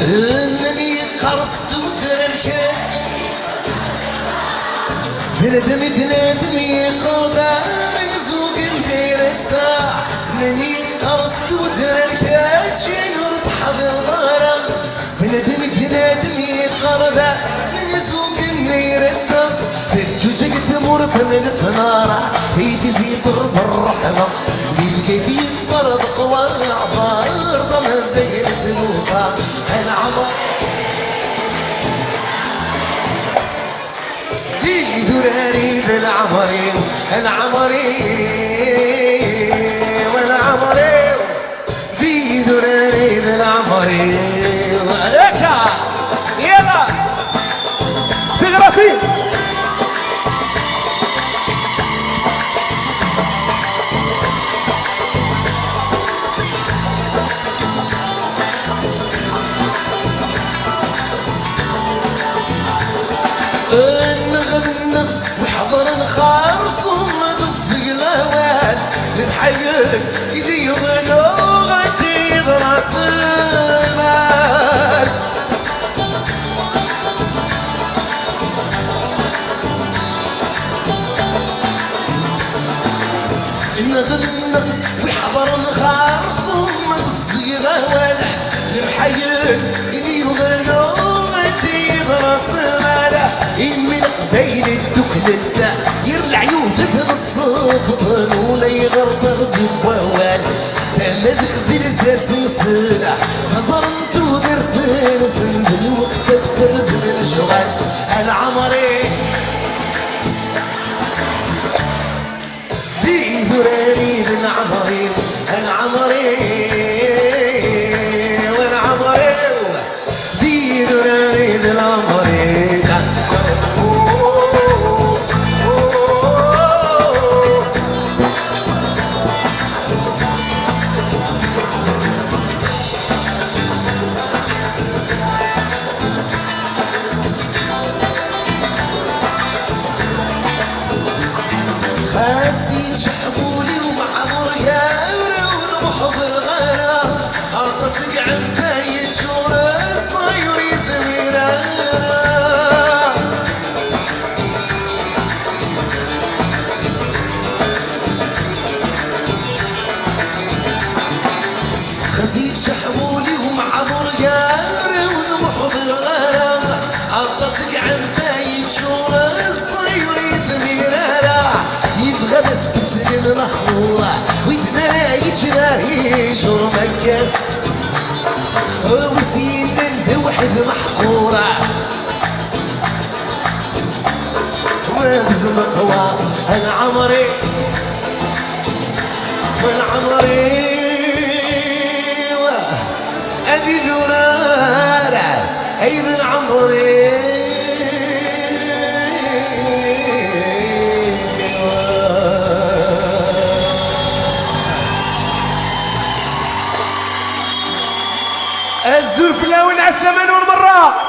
انني قرصت وتركه بندمي بندمي قرضة من زوق ندير الساعة انني قرصت وتركه شنو تحضر ضرب بندمي بندمي قرضة من زوق ندير الساعة بجوجك ثمرت من ثمارة هيدي زيت الرحمة يبقى في برد قواع بارزة من زين جنوفها العمر في دراري بالعمري العمري والعمري في دراري بالعمري هيك يلا تغرفين نغنغ وحضر نخارص ومد الصقلوال المحيل يدي ضلوغتي راس المال نغنغ وحضر نخارص ومد الصقلوال المحيل يدي ضلوغتي راس المال من قبيل الدكلة يرلع يوثف بالصفطن ولا يغرطغ زبوال تمزق بلساس السلع نظرت ودرت سند الوقت تفرز الشغل العمري في دراري العمري العمري والعمري في دراري العمري خاسي شحبولي ومعذور يا والمحضر غرام اطسق عن بايت شور الصير زميرة خزيت شحبولي ومعذور يا والمحضر غرام اطسق عن بايت شور الصير زميرة يتغبس بالسنين الحمورة ويتنا يجراهي شور مكان وسين الوحد محقورة وابذ مقوى العمري والعمري أبي ذرارة أيضا العمري الزلفلاوي نعسلمين والمرة